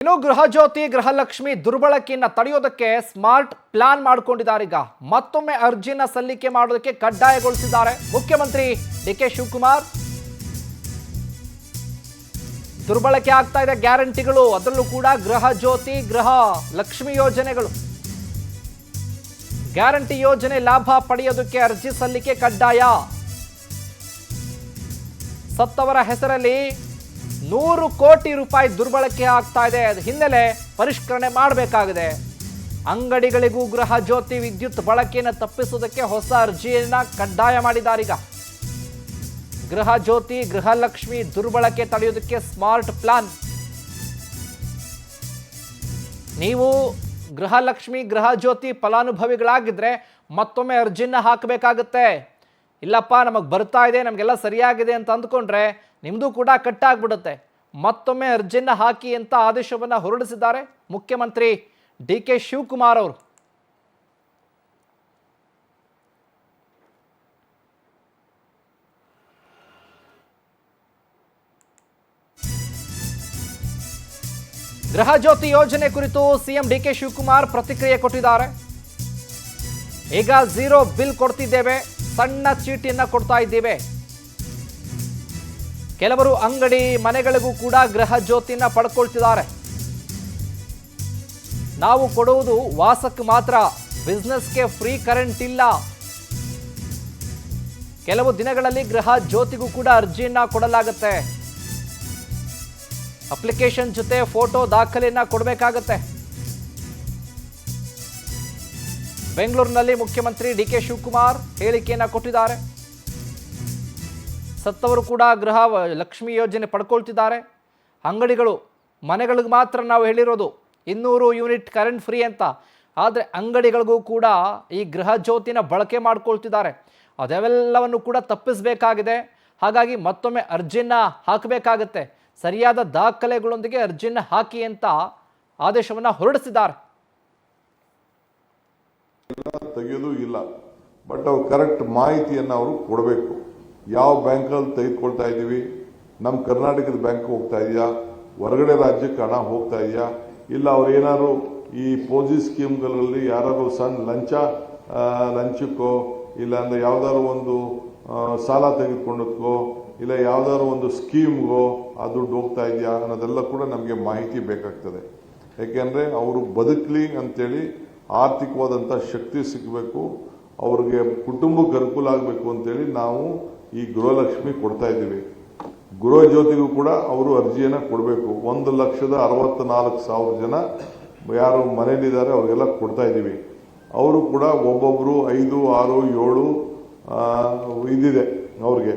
ಇನ್ನು Gruhajyothi Gruhalakshmi ದುರ್ಬಳಕೆಯನ್ನು ತಡೆಯೋದಕ್ಕೆ smart plan ಮಾಡಿಕೊಂಡಿದ್ದಾರೆ. ಈಗ ಮತ್ತೊಮ್ಮೆ ಅರ್ಜಿನ ಸಲ್ಲಿಕೆ ಮಾಡೋದಕ್ಕೆ ಕಡ್ಡಾಯಗೊಳಿಸಿದ್ದಾರೆ ಮುಖ್ಯಮಂತ್ರಿ ಡಿಕೆ ಶಿವಕುಮಾರ್. ದುರ್ಬಳಕೆ ಆಗ್ತಾ ಇದೆ ಗ್ಯಾರಂಟಿಗಳು, ಅದರಲ್ಲೂ ಕೂಡ ಗೃಹಜ್ಯೋತಿ ಗೃಹಲಕ್ಷ್ಮಿ ಯೋಜನೆಗಳು. ಗ್ಯಾರಂಟಿ ಯೋಜನೆ ಲಾಭ ಪಡೆಯೋದಕ್ಕೆ ಅರ್ಜಿ ಸಲ್ಲಿಕೆ ಕಡ್ಡಾಯ. ಸತ್ತವರ ಹೆಸರಲ್ಲಿ 100 ಕೋಟಿ ರೂಪಾಯಿ ದುರ್ಬಳಕೆ ಆಗ್ತಾ ಇದೆ. ಹಿನ್ನೆಲೆ ಪರಿಷ್ಕರಣೆ ಮಾಡಬೇಕಾಗಿದೆ. ಅಂಗಡಿಗಳಿಗೂ ಗೃಹ ಜ್ಯೋತಿ ವಿದ್ಯುತ್ ಬಳಕೆಯನ್ನು ತಪ್ಪಿಸುವುದಕ್ಕೆ ಹೊಸ ಅರ್ಜಿಯನ್ನ ಕಡ್ಡಾಯ ಮಾಡಿದ್ದಾರೆ. ಈಗ ಗೃಹ ಜ್ಯೋತಿ ಗೃಹಲಕ್ಷ್ಮಿ ದುರ್ಬಳಕೆ ತಡೆಯೋದಕ್ಕೆ ಸ್ಮಾರ್ಟ್ ಪ್ಲಾನ್. ನೀವು ಗೃಹಲಕ್ಷ್ಮಿ ಗೃಹ ಜ್ಯೋತಿ ಫಲಾನುಭವಿಗಳಾಗಿದ್ರೆ ಮತ್ತೊಮ್ಮೆ ಅರ್ಜಿನ ಹಾಕಬೇಕಾಗುತ್ತೆ. ಇಲ್ಲಪ್ಪ ನಮಗೆ ಬರ್ತಾ ಇದೆ, ನಮಗೆಲ್ಲ ಸರಿಯಾಗಿದೆ ಅಂತ ಅಂದ್ಕೊಂಡ್ರೆ ನಿಮ್ಮದು ಕೂಡ ಕಟ್ಟಾಗ್ಬಿಡುತ್ತೆ. ಮತ್ತೊಮ್ಮೆ ಅರ್ಜಿನ ಹಾಕಿ ಅಂತ ಆದೇಶವನ್ನು ಹೊರಡಿಸಿದ್ದಾರೆ ಮುಖ್ಯಮಂತ್ರಿ ಡಿ ಕೆ ಶಿವಕುಮಾರ್ ಅವರು. ಗೃಹಜ್ಯೋತಿ ಯೋಜನೆ ಕುರಿತು ಸಿಎಂ ಡಿ ಕೆ ಶಿವಕುಮಾರ್ ಪ್ರತಿಕ್ರಿಯೆ ಕೊಟ್ಟಿದ್ದಾರೆ. ಈಗ 0 ಬಿಲ್ ಕೊಡ್ತಿದ್ದೇವೆ, ಸಣ್ಣ ಚೀಟಿಯನ್ನ ಕೊಡ್ತಾ ಇದ್ದೇವೆ. ಕೆಲವರು ಅಂಗಡಿ ಮನೆಗಳಿಗೂ ಕೂಡ ಗೃಹ ಜ್ಯೋತಿನ ಪಡ್ಕೊಳ್ತಿದ್ದಾರೆ. ನಾವು ಕೊಡುವುದು ವಾಸಕ್ಕೆ ಮಾತ್ರ, ಬಿಸ್ನೆಸ್ಗೆ ಫ್ರೀ ಕರೆಂಟ್ ಇಲ್ಲ. ಕೆಲವು ದಿನಗಳಲ್ಲಿ ಗೃಹ ಜ್ಯೋತಿಗೂ ಕೂಡ ಅರ್ಜಿಯನ್ನ ಕೊಡಲಾಗುತ್ತೆ. ಅಪ್ಲಿಕೇಶನ್ ಜೊತೆ ಫೋಟೋ ದಾಖಲೆಯನ್ನ ಕೊಡಬೇಕಾಗತ್ತೆ. ಬೆಂಗಳೂರಿನಲ್ಲಿ ಮುಖ್ಯಮಂತ್ರಿ ಡಿ ಕೆ ಶಿವಕುಮಾರ್ ಹೇಳಿಕೆಯನ್ನ ಕೊಟ್ಟಿದ್ದಾರೆ. ಸತ್ತವರು ಕೂಡ ಗೃಹ ಲಕ್ಷ್ಮಿ ಯೋಜನೆ ಪಡ್ಕೊಳ್ತಿದ್ದಾರೆ. ಅಂಗಡಿಗಳು ಮನೆಗಳಿಗೆ ಮಾತ್ರ ನಾವು ಹೇಳಿರೋದು 200 ಯೂನಿಟ್ ಕರೆಂಟ್ ಫ್ರೀ ಅಂತ. ಆದರೆ ಅಂಗಡಿಗಳಿಗೂ ಕೂಡ ಈ ಗೃಹ ಜ್ಯೋತಿನ ಬಳಕೆ ಮಾಡ್ಕೊಳ್ತಿದ್ದಾರೆ. ಅದೆಲ್ಲವನ್ನು ಕೂಡ ತಪ್ಪಿಸಬೇಕಾಗಿದೆ. ಹಾಗಾಗಿ ಮತ್ತೊಮ್ಮೆ ಅರ್ಜಿನ ಹಾಕಬೇಕಾಗತ್ತೆ. ಸರಿಯಾದ ದಾಖಲೆಗಳೊಂದಿಗೆ ಅರ್ಜಿನ ಹಾಕಿ ಅಂತ ಆದೇಶವನ್ನು ಹೊರಡಿಸಿದ್ದಾರೆ. ತೆಗೆಯೋದು ಇಲ್ಲ, ಬಟ್ ಅವ್ರು ಕರೆಕ್ಟ್ ಮಾಹಿತಿಯನ್ನು ಅವರು ಕೊಡಬೇಕು. ಯಾವ ಬ್ಯಾಂಕಲ್ಲಿ ತೆಗೆದುಕೊಳ್ತಾ ಇದ್ದೀವಿ, ನಮ್ಮ ಕರ್ನಾಟಕದ ಬ್ಯಾಂಕ್ ಹೋಗ್ತಾ ಇದೆಯಾ, ಹೊರಗಡೆ ರಾಜ್ಯಕ್ಕೆ ಹಣ ಹೋಗ್ತಾ ಇದೆಯಾ, ಇಲ್ಲ ಅವ್ರು ಏನಾದ್ರು ಈ ಪೋಜಿ ಸ್ಕೀಮ್ಗಳಲ್ಲಿ ಯಾರು ಸಣ್ಣ ಲಂಚಕ್ಕೋ ಇಲ್ಲ ಅಂದ್ರೆ ಯಾವ್ದಾದ್ರು ಒಂದು ಸಾಲ ತೆಗೆದುಕೊಂಡಕ್ಕೋ ಇಲ್ಲ ಯಾವ್ದಾದ್ರು ಒಂದು ಸ್ಕೀಮ್ಗೋ ಆ ದುಡ್ಡು ಹೋಗ್ತಾ ಇದೆಯಾ ಅನ್ನೋದೆಲ್ಲ ಕೂಡ ನಮಗೆ ಮಾಹಿತಿ ಬೇಕಾಗ್ತದೆ. ಯಾಕೆಂದ್ರೆ ಅವರು ಬದುಕಲಿ ಅಂತೇಳಿ ಆರ್ಥಿಕವಾದಂಥ ಶಕ್ತಿ ಸಿಗಬೇಕು, ಅವ್ರಿಗೆ ಕುಟುಂಬಕ್ಕೆ ಅನುಕೂಲ ಆಗಬೇಕು ಅಂತೇಳಿ ನಾವು ಈ ಗೃಹಲಕ್ಷ್ಮಿ ಕೊಡ್ತಾ ಇದ್ದೀವಿ. ಗೃಹ ಜ್ಯೋತಿಗೂ ಕೂಡ ಅವರು ಅರ್ಜಿಯನ್ನು ಕೊಡಬೇಕು. 1,64,000 ಜನ ಯಾರು ಮನೆಯಲ್ಲಿದ್ದಾರೆ ಅವ್ರಿಗೆಲ್ಲ ಕೊಡ್ತಾ ಇದ್ದೀವಿ. ಅವರು ಕೂಡ ಒಬ್ಬೊಬ್ರು 5, 6, 7 ಇದಿದೆ ಅವ್ರಿಗೆ.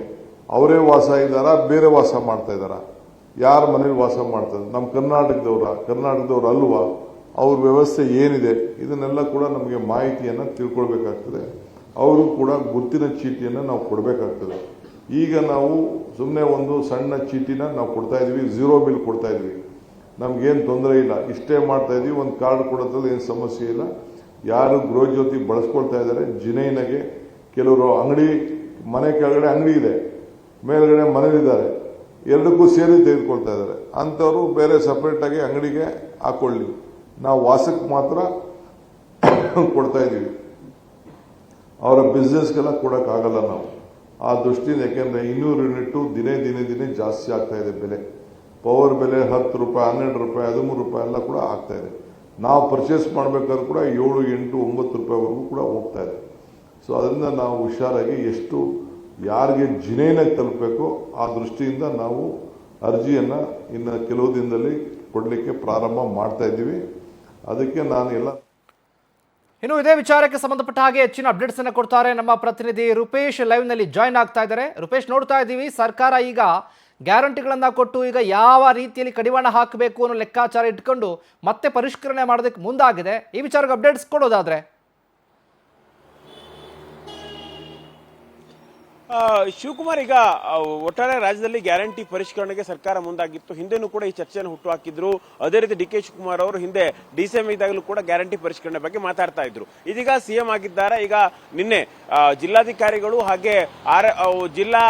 ಅವರೇ ವಾಸ ಇದ್ದಾರಾ, ಬೇರೆ ವಾಸ ಮಾಡ್ತಾ ಇದ್ದಾರಾ, ಯಾರ ಮನೇಲಿ ವಾಸ ಮಾಡ್ತಾರೆ, ನಮ್ಮ ಕರ್ನಾಟಕದವ್ರು ಅಲ್ವಾ, ಅವ್ರ ವ್ಯವಸ್ಥೆ ಏನಿದೆ, ಇದನ್ನೆಲ್ಲ ಕೂಡ ನಮಗೆ ಮಾಹಿತಿಯನ್ನು ತಿಳ್ಕೊಳ್ಬೇಕಾಗ್ತದೆ. ಅವರು ಕೂಡ ಗುರ್ತಿನ ಚೀಟಿಯನ್ನು ನಾವು ಕೊಡಬೇಕಾಗ್ತದೆ. ಈಗ ನಾವು ಸುಮ್ಮನೆ ಒಂದು ಸಣ್ಣ ಚೀಟಿನ ನಾವು ಕೊಡ್ತಾ ಇದೀವಿ, 0 ಬಿಲ್ ಕೊಡ್ತಾ ಇದೀವಿ, ನಮ್ಗೇನು ತೊಂದರೆ ಇಲ್ಲ, ಇಷ್ಟೇ ಮಾಡ್ತಾ ಇದೀವಿ, ಒಂದು ಕಾರ್ಡ್ ಕೊಡೋದ್ರಲ್ಲಿ ಏನು ಸಮಸ್ಯೆ ಇಲ್ಲ. ಯಾರು ಗೃಹ ಜ್ಯೋತಿ ಬಳಸ್ಕೊಳ್ತಾ ಇದ್ದಾರೆ ಜಿನೈನಾಗೆ, ಕೆಲವರು ಅಂಗಡಿ ಮನೆ ಕೆಳಗಡೆ ಅಂಗಡಿ ಇದೆ, ಮೇಲ್ಗಡೆ ಮನೇಲಿದ್ದಾರೆ, ಎರಡಕ್ಕೂ ಸೇರಿ ತೆಗೆದುಕೊಳ್ತಾ ಇದ್ದಾರೆ, ಅಂಥವ್ರು ಬೇರೆ ಸಪ್ರೇಟಾಗಿ ಅಂಗಡಿಗೆ ಹಾಕೊಳ್ಳಿ. ನಾವು ವಾಸಕ್ಕೆ ಮಾತ್ರ ಕೊಡ್ತಾ ಇದ್ದೀವಿ, ಅವರ ಬಿಸ್ನೆಸ್ಗೆಲ್ಲ ಕೊಡೋಕ್ಕಾಗಲ್ಲ ನಾವು. ಆ ದೃಷ್ಟಿಯಿಂದ ಯಾಕೆಂದರೆ 200 ಯೂನಿಟ್ಟು ದಿನೇ ಜಾಸ್ತಿ ಆಗ್ತಾ ಇದೆ ಬೆಲೆ. ಪವರ್ ಬೆಲೆ 10 ರೂಪಾಯಿ, 12 ರೂಪಾಯಿ, 13 ರೂಪಾಯಿ ಎಲ್ಲ ಕೂಡ ಆಗ್ತಾ ಇದೆ. ನಾವು ಪರ್ಚೇಸ್ ಮಾಡಬೇಕಾದ್ರೂ ಕೂಡ 7, 8, 9 ರೂಪಾಯಿವರೆಗೂ ಕೂಡ ಹೋಗ್ತಾ ಇದೆ. ಸೊ ಅದರಿಂದ ನಾವು ಹುಷಾರಾಗಿ ಎಷ್ಟು ಯಾರಿಗೆ ಜಿನೇನಾಗಿ ತಲುಪಬೇಕು ಆ ದೃಷ್ಟಿಯಿಂದ ನಾವು ಅರ್ಜಿಯನ್ನು ಇನ್ನು ಕೆಲವು ದಿನದಲ್ಲಿ ಕೊಡಲಿಕ್ಕೆ ಪ್ರಾರಂಭ ಮಾಡ್ತಾ ಇದ್ದೀವಿ. ಅದಕ್ಕೆ ನಾನು ಎಲ್ಲ ಇನ್ನು ಇದೇ ವಿಚಾರಕ್ಕೆ ಸಂಬಂಧಪಟ್ಟ ಹಾಗೆ ಹೆಚ್ಚಿನ ಅಪ್ಡೇಟ್ಸ್ ಅನ್ನು ಕೊಡ್ತಾರೆ ನಮ್ಮ ಪ್ರತಿನಿಧಿ ರೂಪೇಶ್. ಲೈವ್ ನಲ್ಲಿ ಜಾಯ್ನ್ ಆಗ್ತಾ ಇದ್ದಾರೆ. ರೂಪೇಶ್, ನೋಡ್ತಾ ಇದ್ದೀವಿ ಸರ್ಕಾರ ಈಗ ಗ್ಯಾರಂಟಿಗಳನ್ನ ಕೊಟ್ಟು ಈಗ ಯಾವ ರೀತಿಯಲ್ಲಿ ಕಡಿವಾಣ ಹಾಕಬೇಕು ಅನ್ನೋ ಲೆಕ್ಕಾಚಾರ ಇಟ್ಕೊಂಡು ಮತ್ತೆ ಪರಿಷ್ಕರಣೆ ಮಾಡೋದಕ್ಕೆ ಮುಂದಾಗಿದೆ. ಈ ವಿಚಾರಕ್ಕೆ ಅಪ್ಡೇಟ್ಸ್ ಕೊಡೋದಾದ್ರೆ ಶಿವಕುಮಾರ್, ಈಗ ಒಟ್ಟಾರೆ ರಾಜ್ಯದಲ್ಲಿ ಗ್ಯಾರಂಟಿ ಪರಿಷ್ಕರಣೆಗೆ ಸರ್ಕಾರ ಮುಂದಾಗಿತ್ತು. ಹಿಂದೆನೂ ಕೂಡ ಈ ಚರ್ಚೆಯನ್ನು ಹುಟ್ಟುಹಾಕಿದ್ರು. ಅದೇ ರೀತಿ ಡಿ ಕೆ ಶಿವಕುಮಾರ್ ಅವರು ಹಿಂದೆ ಡಿಸಿಎಂ ಇದ್ದಾಗಲೂ ಕೂಡ ಗ್ಯಾರಂಟಿ ಪರಿಷ್ಕರಣೆ ಬಗ್ಗೆ ಮಾತಾಡ್ತಾ ಇದ್ರು. ಇದೀಗ ಸಿಎಂ ಆಗಿದ್ದಾರೆ. ಈಗ ನಿನ್ನೆ ಜಿಲ್ಲಾಧಿಕಾರಿಗಳು ಹಾಗೆ ಜಿಲ್ಲಾ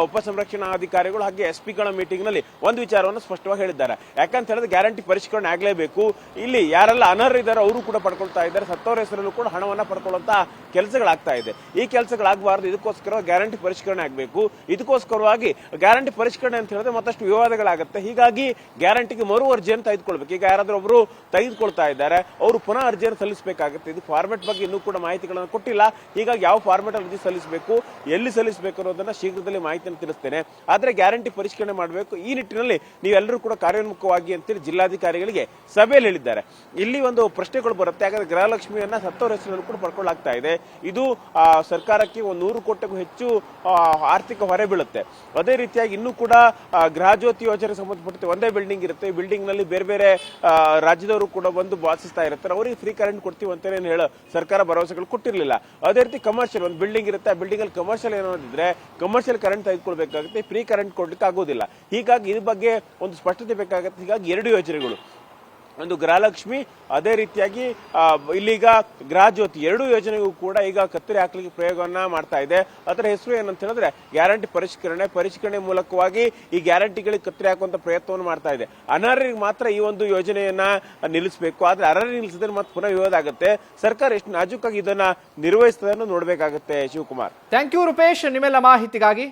ಉಪಸಂರಕ್ಷಣಾಧಿಕಾರಿಗಳು ಹಾಗೆ ಎಸ್ಪಿಗಳ ಮೀಟಿಂಗ್ ನಲ್ಲಿ ಒಂದು ವಿಚಾರವನ್ನು ಸ್ಪಷ್ಟವಾಗಿ ಹೇಳಿದ್ದಾರೆ. ಯಾಕಂತ ಹೇಳಿದ್ರೆ ಗ್ಯಾರಂಟಿ ಪರಿಷ್ಕರಣೆ ಆಗಲೇಬೇಕು. ಇಲ್ಲಿ ಯಾರೆಲ್ಲ ಅನರ್ಹರಿದ್ದಾರೆ ಅವರು ಕೂಡ ಪಡ್ಕೊಳ್ತಾ ಇದ್ದಾರೆ. ಸತ್ತವರ ಹೆಸರಲ್ಲೂ ಕೂಡ ಹಣವನ್ನ ಪಡ್ಕೊಳ್ಳುವಂತ ಕೆಲಸಗಳಾಗ್ತಾ ಇದೆ. ಈ ಕೆಲಸಗಳಾಗಬಾರದು. ಇದಕ್ಕೋಸ್ಕರ ಗ್ಯಾರಂಟಿ ಪರಿಷ್ಕರಣೆ ಆಗಬೇಕು. ಇದಕ್ಕೋಸ್ಕರವಾಗಿ ಗ್ಯಾರಂಟಿ ಪರಿಷ್ಕರಣೆ ಅಂತ ಹೇಳಿದ್ರೆ ಮತ್ತಷ್ಟು ವಿವಾದಗಳಾಗುತ್ತೆ. ಹೀಗಾಗಿ ಗ್ಯಾರಂಟಿಗೆ ಮರು ಅರ್ಜಿಯನ್ನು ತೆಗೆದುಕೊಳ್ಬೇಕು. ಈಗ ಯಾರಾದ್ರೂ ಒಬ್ರು ತೆಗೆದುಕೊಳ್ತಾ ಇದ್ದಾರೆ, ಅವರು ಪುನಃ ಅರ್ಜಿಯನ್ನು ಸಲ್ಲಿಸಬೇಕಾಗುತ್ತೆ. ಇದು ಫಾರ್ಮೆಟ್ ಬಗ್ಗೆ ಇನ್ನೂ ಕೂಡ ಮಾಹಿತಿಗಳನ್ನು ಕೊಟ್ಟಿಲ್ಲ. ಹೀಗಾಗಿ ಯಾವ ಫಾರ್ಮೆಟ್ ಅರ್ಜಿ ಸಲ್ಲಿಸಬೇಕು, ಎಲ್ಲಿ ಸಲ್ಲಿಸಬೇಕು ಅನ್ನೋದನ್ನ ಶೀಘ್ರದಲ್ಲಿ ಮಾಹಿತಿಯನ್ನು ತಿಳಿಸ್ತೇನೆ. ಆದ್ರೆ ಗ್ಯಾರಂಟಿ ಪರಿಷ್ಕರಣೆ ಮಾಡಬೇಕು. ಈ ನಿಟ್ಟಿನಲ್ಲಿ ನೀವೆಲ್ಲರೂ ಕೂಡ ಕಾರ್ಯೋನ್ಮುಖವಾಗಿ ಅಂತೇಳಿ ಜಿಲ್ಲಾಧಿಕಾರಿಗಳಿಗೆ ಸಭೆಯಲ್ಲಿ ಹೇಳಿದ್ದಾರೆ. ಇಲ್ಲಿ ಒಂದು ಪ್ರಶ್ನೆಗಳು ಬರುತ್ತೆ. ಯಾಕಂದ್ರೆ ಗೃಹಲಕ್ಷ್ಮಿಯನ್ನ ಸತ್ತವರ ಹೆಸರಲ್ಲಿ ಕೂಡ ಪಡ್ಕೊಳ್ಳಾಗ್ತಾ ಇದೆ. ಇದು ಸರ್ಕಾರಕ್ಕೆ 100 ಕೋಟಿಗೂ ಹೆಚ್ಚು ಆರ್ಥಿಕ ಹೊರೆ ಬೀಳುತ್ತೆ. ಅದೇ ರೀತಿಯಾಗಿ ಇನ್ನೂ ಕೂಡ ಗೃಹ ಜ್ಯೋತಿ ಯೋಜನೆಗೆ ಸಂಬಂಧಪಟ್ಟಂತೆ ಒಂದೇ ಬಿಲ್ಡಿಂಗ್ ಇರುತ್ತೆ. ಬಿಲ್ಡಿಂಗ್ ನಲ್ಲಿ ಬೇರೆ ಬೇರೆ ರಾಜ್ಯದವರು ಕೂಡ ಬಂದು ವಾಸಿಸ್ತಾ ಇರ್ತಾರೆ. ಅವರಿಗೆ ಫ್ರೀ ಕರೆಂಟ್ ಕೊಡ್ತೀವಿ ಅಂತ ಹೇಳ ಸರ್ಕಾರ ಭರವಸೆಗಳು ಕೊಟ್ಟಿರಲಿಲ್ಲ. ಅದೇ ರೀತಿ ಕಮರ್ಷಿಯಲ್ ಒಂದು ಬಿಲ್ಡಿಂಗ್ ಇರುತ್ತೆ. ಆ ಬಿಲ್ಡಿಂಗ್ ಅಲ್ಲಿ ಕಮರ್ಷಿಯಲ್ ಏನಾದ್ರೆ ಕಮರ್ಷಿಯಲ್ ಕರೆಂಟ್ ತೆಗೆದುಕೊಳ್ಬೇಕಾಗುತ್ತೆ. ಫ್ರೀ ಕರೆಂಟ್ ಕೊಡ್ಲಿಕ್ಕೆ ಆಗೋದಿಲ್ಲ. ಹೀಗಾಗಿ ಇದ್ರ ಬಗ್ಗೆ ಒಂದು ಸ್ಪಷ್ಟತೆ ಬೇಕಾಗುತ್ತೆ. ಹೀಗಾಗಿ 2 ಯೋಜನೆಗಳು, ಒಂದು ಗೃಹಲಕ್ಷ್ಮಿ, ಅದೇ ರೀತಿಯಾಗಿ ಇಲ್ಲಿಗ ಗೃಹ ಜ್ಯೋತಿ, 2 ಯೋಜನೆಗೂ ಕೂಡ ಈಗ ಕತ್ತರಿ ಹಾಕ್ಲಿಕ್ಕೆ ಪ್ರಯೋಗವನ್ನ ಮಾಡ್ತಾ ಇದೆ. ಅದರ ಹೆಸರು ಏನಂತ ಹೇಳಿದ್ರೆ ಗ್ಯಾರಂಟಿ ಪರಿಷ್ಕರಣೆ ಮೂಲಕವಾಗಿ ಈ ಗ್ಯಾರಂಟಿಗಳಿಗೆ ಕತ್ತರಿ ಹಾಕುವಂತ ಪ್ರಯತ್ನವನ್ನು ಮಾಡ್ತಾ ಇದೆ. ಅನರ್ಹರಿಗೆ ಮಾತ್ರ ಈ ಒಂದು ಯೋಜನೆಯನ್ನ ನಿಲ್ಲಿಸಬೇಕು. ಆದ್ರೆ ಅನರ್ಹರಿಗೆ ನಿಲ್ಲಿಸಿದ್ರೆ ಮತ್ತೆ ಪುನಃ ವಿವಾದ ಆಗುತ್ತೆ. ಸರ್ಕಾರ ಎಷ್ಟು ನಾಜೂಕಾಗಿ ಇದನ್ನ ನಿರ್ವಹಿಸ್ತದೆ ಅನ್ನೋದು ನೋಡ್ಬೇಕಾಗುತ್ತೆ. ಶಿವಕುಮಾರ್, ಥ್ಯಾಂಕ್ ಯು ರೂಪೇಶ್, ನಿಮ್ಮೆಲ್ಲ ಮಾಹಿತಿಗಾಗಿ.